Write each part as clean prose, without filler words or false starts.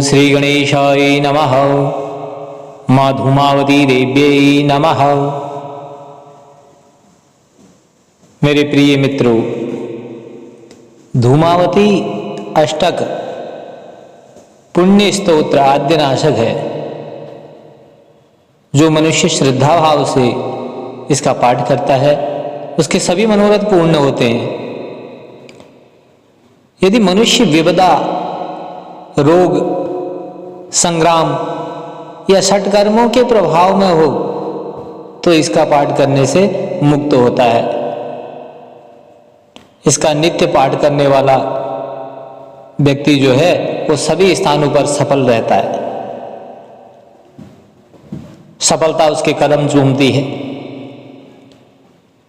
श्री गणेशाय नमः। माँ धूमावती देव्यै नमः। मेरे प्रिय मित्रों, धूमावती अष्टक पुण्य स्तोत्र आद्यनाशक है। जो मनुष्य श्रद्धा भाव से इसका पाठ करता है उसके सभी मनोरथ पूर्ण होते हैं। यदि मनुष्य विपदा, रोग, संग्राम या षटकर्मों के प्रभाव में हो तो इसका पाठ करने से मुक्त होता है। इसका नित्य पाठ करने वाला व्यक्ति जो है वो सभी स्थानों पर सफल रहता है। सफलता उसके कदम चूमती है।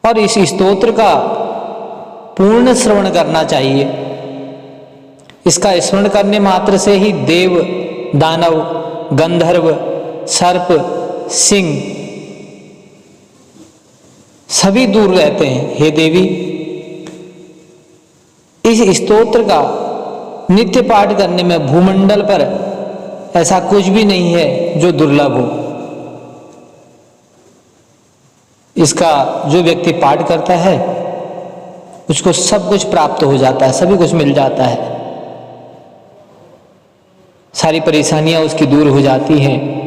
और इस स्तोत्र का पूर्ण श्रवण करना चाहिए। इसका स्मरण करने मात्र से ही देव, दानव, गंधर्व, सर्प, सिंह सभी दूर रहते हैं। हे देवी, इस स्तोत्र का नित्य पाठ करने में भूमंडल पर ऐसा कुछ भी नहीं है जो दुर्लभ हो। इसका जो व्यक्ति पाठ करता है उसको सब कुछ प्राप्त हो जाता है, सभी कुछ मिल जाता है। सारी परेशानियां उसकी दूर हो जाती हैं।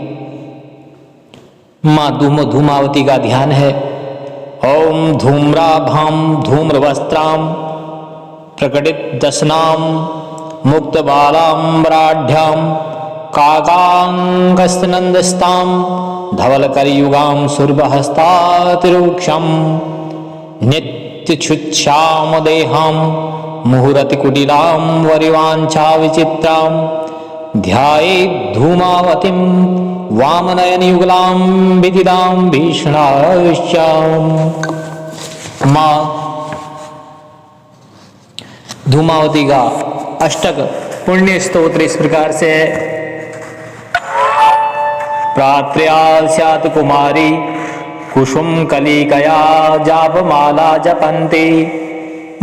माँ धूमावती का ध्यान है। ओम धूम्राभाम धूम्रवस्त्राम प्रकटित दशनाम मुक्त बालाम्बराढ्याम काकांकस्तनंदस्ताम धवल करयुगाम सुरभहस्तातिरूक्षम नित्यच्छुच्छाम देहाम मुहुरति कुटिलाम वरिवांछा विचित्राम ध्यायेत् धूमावतीं वामनयन युगलां विदिदां भीषणाश्याम। माँ धूमावती का अष्टक पुण्य स्तोत्र इस प्रकार से है। प्रात्र्या स्यात् कुमारी कुसुम कलिकया जापमाला जपन्ति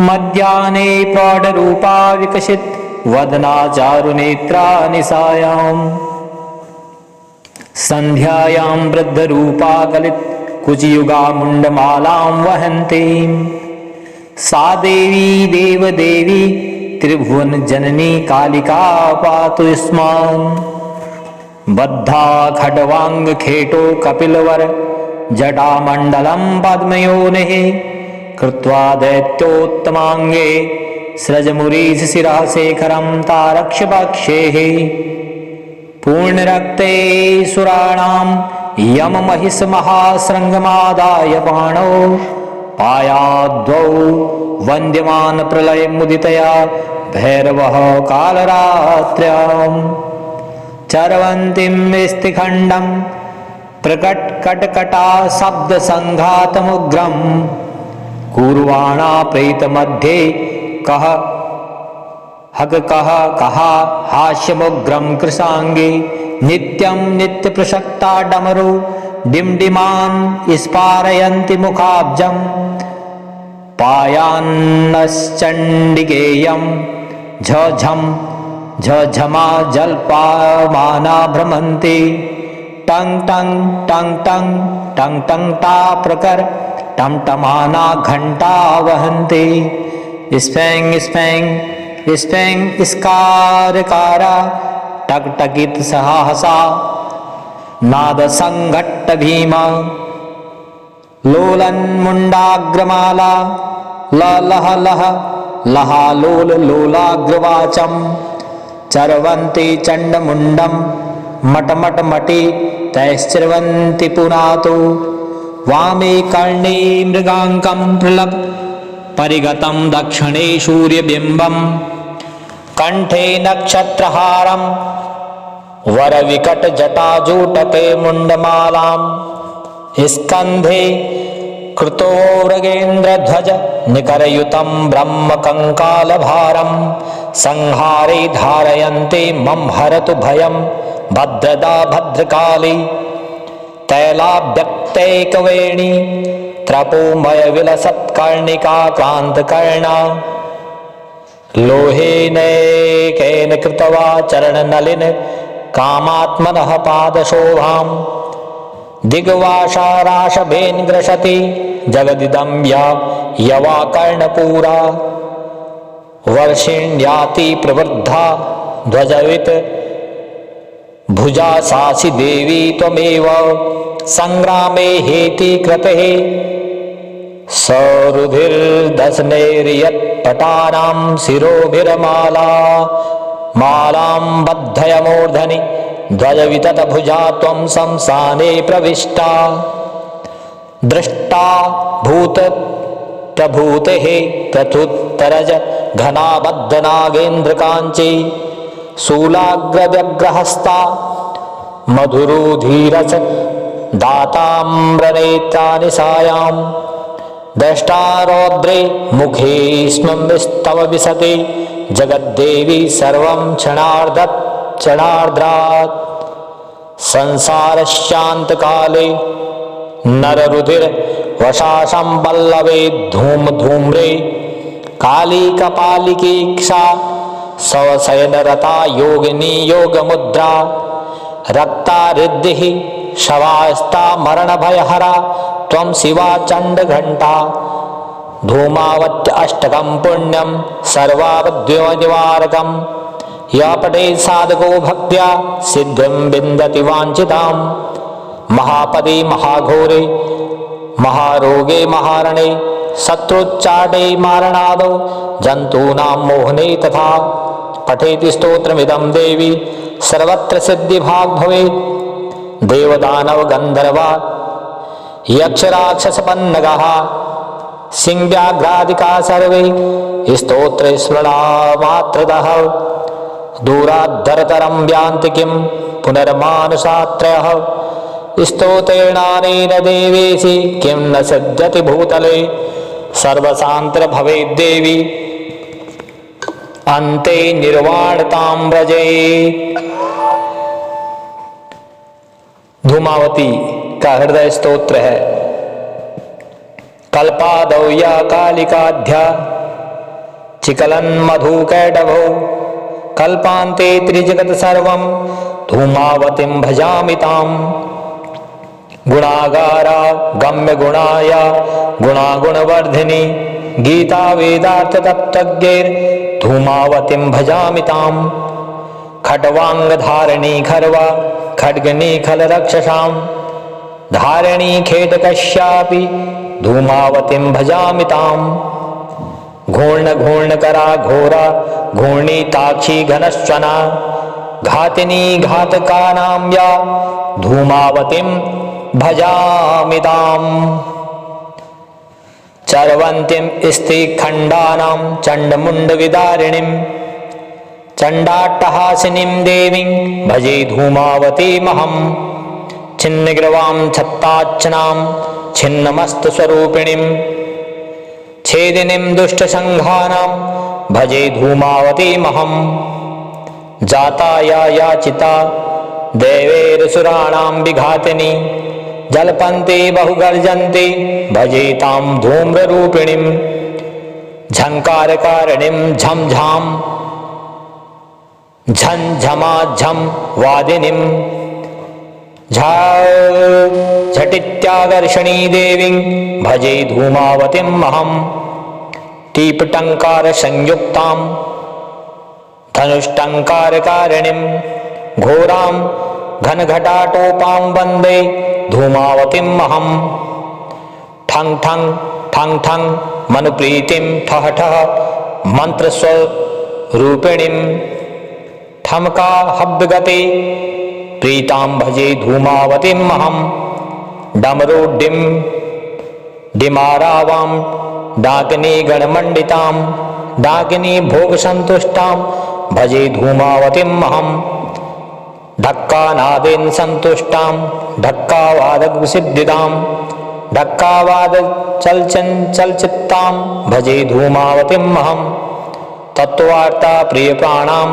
मध्याह्ने प्रौढरूपा विकसित वदना चारुनेत्रा निशायां संध्यायां वृद्धरूपा गलित कुचयुगा मुंडमालां वहन्ति सा देवी देवदेवी त्रिभुवन जननी कालिका पातु युष्मान् बद्धा खड्वांग खेटो कपिलवर जटामण्डलं पद्मयोनिः कृत्वा दैत्योत्तमांगे सृजमुरीश शिरः शेखरं तारक्षपक्षेः पूर्णरक्ते सुराणां यम महिष महाश्रृंगमादाय पाणौ पायाद्वौ वन्द्यमान प्रलय मुदितया भैरवः कालरात्र्यां चरवन्तीं स्थिखण्डं प्रकटकटकटा शब्द संघातमुग्रं कुर्वाणा प्रेतमध्ये कह हक कह हास्यमुग्रं कृशांगे नित्यं नित्य प्रसक्ता डमरु डिमडिमान् स्पारयन्ति मुखाब्जं पायान्नश्चण्डिकेयं झझमा जल्पामाना भ्रमन्ति टं टं टं टं टं टं टा प्रकर टमटमाना घंटा वहन्ति स्पैंग स्पैंग स्पैंग स्कारकारा टकटकित सहसा नाद संघट्ट भीमा लोलन मुंडाग्रमाला लह लह लहा लोल लोलाग्रवाचम चरवन्ति चंडमुंडम मटमट मटि तैश्चरवन्ति पुनातो वामे कर्णे मृगांकं प्रलभ परिगतं दक्षिणे सूर्यबिंबं कंठे नक्षत्रहारं वरविकट जटाजूटके मुंडमालां स्कंधे कृतोरगेन्द्रध्वज निकरयुतं ब्रह्मकंकालभारं संहारे धारयन्ते मम हरतु भयं भद्रदा भद्रकाली तैलाभ्यक्तैकवेणी त्रपोमय विलसत्कर्णिका क्रांतकर्णा लोहेनैकेन कृत्वा चरणनलिन कामात्मनः पादशोभां दिग्वासाराशभेन ग्रसति जगदिदं यवा कर्णपूरा वर्षिण्याति प्रवृद्धा ध्वजवित भुजा सासि देवी त्वमेव संग्रामे हेति कृते सरुधिर्दशनैर्यत्पटानां शिरोभिर्माला मालां बद्धय मूर्धनि ध्वजवितत भुजा त्वं शंसाने प्रविष्टा दृष्टा भूत प्रभूतेः प्रथुत्तरज घनाबद्ध नागेन्द्र कांची शूलाग्रव्यग्रहस्ता मधुरुधीरस दाताम्रनेत्रा निशायां दृष्टा रौद्रे मुखे स्मस्तव विशति जगद्देवी सर्वं क्षणार्द्रात् संसारशान्तकाले नररुधिर वशाशं पल्लवे धूम धूम्रे काली कपालिकीक्षा सवशयनरता योगिनी योगमुद्रा रक्ता रिद्धिः शवास्ता मरणभयहरा त्वं शिवा चण्डघण्टा धूमावत्य अष्टकं पुण्यं सर्वावद्योनिवारकं यः पठेत् साधको भक्त्या सिद्धिं विन्दति वाञ्छितां महापदे महाघोरे महारोगे महारणे शत्रुच्चाटे मारणादो जन्तूनां मोहने तथा पठेति स्तोत्रमिदं देवी सर्वत्र सिद्धिभाग् भवेत् देवदानव गन्धर्वा यक्षराक्षसपन्नगः सिंहव्याघ्रादिका सर्वे स्तोत्रस्मरणमात्रतः दूराद्धरतरं यान्ति किं पुनर्मानुषात्रयः स्तोत्रेणानेन देवेशि किं न सिद्ध्यति भूतले सर्वशान्तिर भवेद्देवी अन्ते निर्वाणतां व्रजेत्। धूमावती का हृदय स्तोत्र है। कल्पादौ या कालिकाध्या चिकलन मधुकैटभौ कल्पान्ते त्रिजगत् सर्वं धूमावतीं भजामि ताम् गुणागारा गम्य गुणाया गुणागुणवर्धिनी गीता वेदार्थ तत्त्वज्ञैर् धूमावतीं भजामि ताम् खट्वाङ्गधारिणी खर्वा खड्गनी खलरक्षसां धारिणी खेटकस्यापि धूमावतीं भजामि ताम् घूर्ण घूर्णकरा घोरा घूर्णिताक्षी घनश्वना घातिनी घातकानां या धूमावतीं भजामि ताम् चर्वन्तीं स्त्रीखण्डानां चण्डमुण्डविदारिणीं चण्डाट्टहासिनीं देवीं भजे धूमावतीमहं छिन्नग्रवां छत्ताच्छनां छिन्नमस्तस्वरूपिणीं छेदिनीं दुष्टसङ्घानां भजे धूमावतीमहं जाता या याचिता देवैरसुराणां विघातिनी जल्पन्ते बहुगर्जन्ते भजेतां धूम्ररूपिणीं झङ्कारकारिणीं झंझां झंझमाझं वादिनीं झटित्याकर्षणी देवीं भजे धूमावतीमहं टीपटङ्कारसंयुक्तां धनुष्टङ्कारकारिणीं घोरां घनघटाटोपां वन्दे धूमावतीमहं ठं ठं ठं ठं मनुप्रीतिं ठः ठः मन्त्रस्वरूपिणीं ठमका हव्यगते प्रीतां भजे धूमावतीमहं डमरू डिं डिमारावां डाकिनी गणमण्डितां डाकिनी भोगसन्तुष्टां भजे धूमावतीमहं ढक्कानादेन सन्तुष्टां ढक्कावादकसिद्धिदां ढक्कावादचलचित्तां भजे धूमावतीमहं तत्त्वार्ता प्रियप्राणां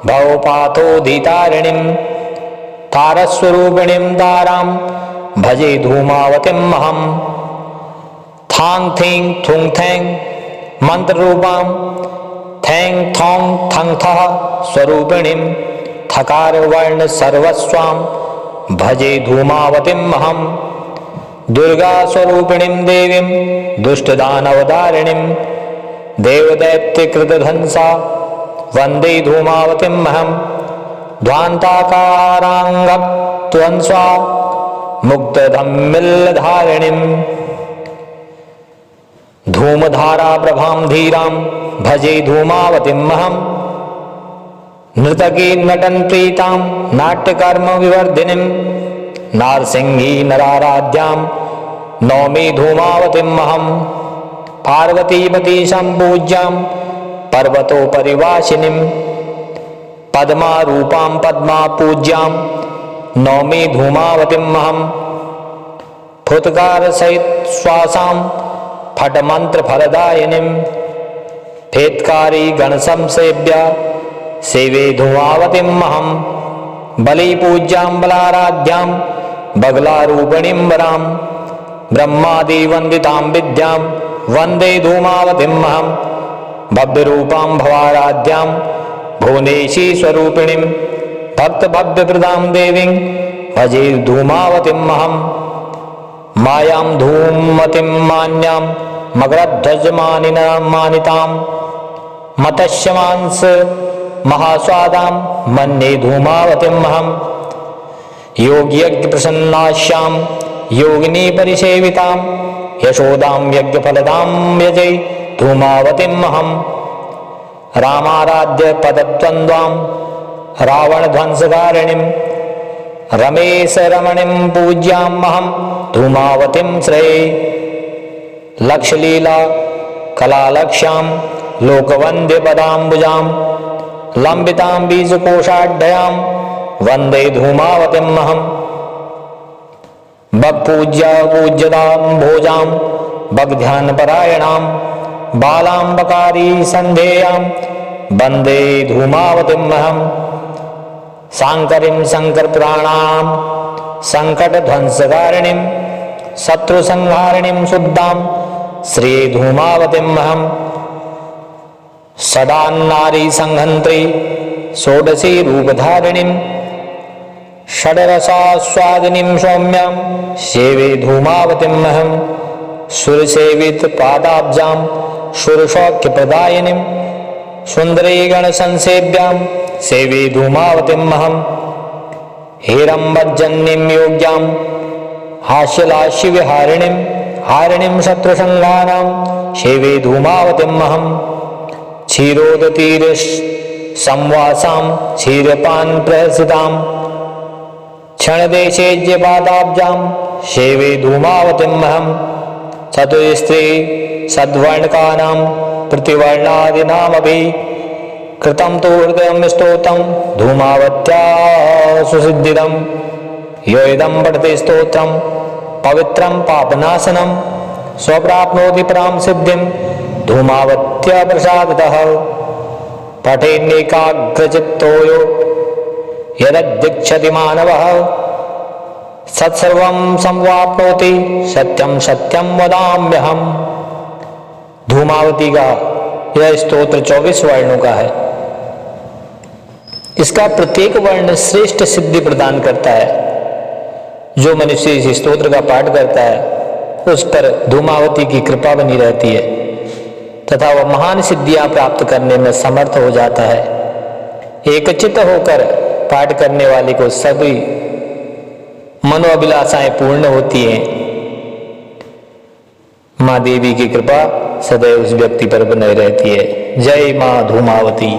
भवपातोदितारिणीं तारस्वरूपिणीं तारां भजे धूमावतीमहं थांग थीं थुंग थैंग मंत्ररूपां थैंग थौंग थंग थः स्वरूपिणीं थकार वर्ण सर्वस्वाम भजे धूमावतीम अहम दुर्गा स्वरूपिणीं देवीं दुष्टदानवदारिणीं देवदैत्यकृतध्वंसा वंदे धूमावतीम अहम ध्वान्ताकारांगत्वंस्वा मुक्तधम्मिल्लधारिणीं धूमधारा प्रभां धीरां भजे धूमावतीम अहम नृतकी नटन प्रीतां नाट्यकर्म विवर्धिनीं नारसिंही नराराध्यां नौमी धूमावतीम अहम पार्वतीपति संपूज्यां पर्वतोपरिवासिनीं पद्मारूपां पद्मा पूज्यां नौमी धूमावतीम अहम फुत्कार सहित श्वासां फटमंत्र फलदायिनीं फेत्कारी गणसंसेव्या सेवे धूमावतीम अहम बलिपूज्यां बलाराध्यां बगलारूपिणीं वरां ब्रह्मादिवंदितां विद्यां वंदे धूमावतीम अहम भव्यरूपां भवाराध्यां भुवनेशी स्वरूपिणीं भक्तभव्यप्रदां देवीं भजे धूमावतीम अहम मायां धूमतीं मान्यां मकरध्वजमानितां मत्स्यमांस महास्वादां मन्ये धूमावतीम अहम योगयज्ञ प्रसन्नाश्यां योगिनी परिसेवितां यशोदां यज्ञफलदां यजै धूमावतीम अहम रामाराध्य पदद्वन्द्वां रावणध्वंसकारिणीं रमेश रमणीं पूज्यां अहम धूमावतीं श्रेये लक्षलीला कलालक्ष्यां लोकवन्द्य पदाम्बुजां लंबितां बीजकोशाढ्यां वंदे धूमावतीम अहम भक्पूज्या पूज्यतां भोजां भक्ध्यानपरायणां बालांबकारी संध्येयां वंदे धूमावतीम अहम सांकरीं शंकरपुराणां संकटध्वंसकारिणीं शत्रुसंहारिणीं शुद्धां श्री धूमावतीम अहम सदा नारी संहंत्री षोडशी रूपधारिणीं षडरसास्वादिनीं सौम्यां सेवे धूमावतीम अहम सुरसेवित पादाब्जां सुरसौख्यप्रदायिनीं सुंदरी गणसंसेव्यां सेवे धूमावतीम अहम हेरम्बजन्नीं योग्यां हास्यलास्यविहारिणीं हारिणीं शत्रुसंहारां सेवे धूमावतीम अहम क्षीरोदतीर संवासां क्षीरपान प्रहसितां क्षणदेशेज्यपादाब्जां सेवे धूमावतीम अहम चतुस्त्री सद्वर्णकानां प्रतिवर्णादीनामपि कृतं तु हृदयं स्तोत्रं धूमावत्या सुसिद्धिदं यो इदं पठति स्तोत्रं पवित्रं पापनाशनं स्वप्राप्नोति परां सिद्धिं धूमावत्या प्रसादतः पठेन्नेकाग्रचित्तो यो यदधिगच्छति मानवः सत्सर्वं संवाप्नोति सत्यं सत्यं वदाम्यहम्। धूमावती का यह स्तोत्र 24 वर्णों का है। इसका प्रत्येक वर्ण श्रेष्ठ सिद्धि प्रदान करता है। जो मनुष्य इस स्तोत्र का पाठ करता है उस पर धूमावती की कृपा बनी रहती है तथा वह महान सिद्धियां प्राप्त करने में समर्थ हो जाता है। एकचित्त होकर पाठ करने वाले को सभी मनोअभिलाषाएं पूर्ण होती हैं। माँ देवी की कृपा सदैव उस व्यक्ति पर बनी रहती है। जय माँ धूमावती।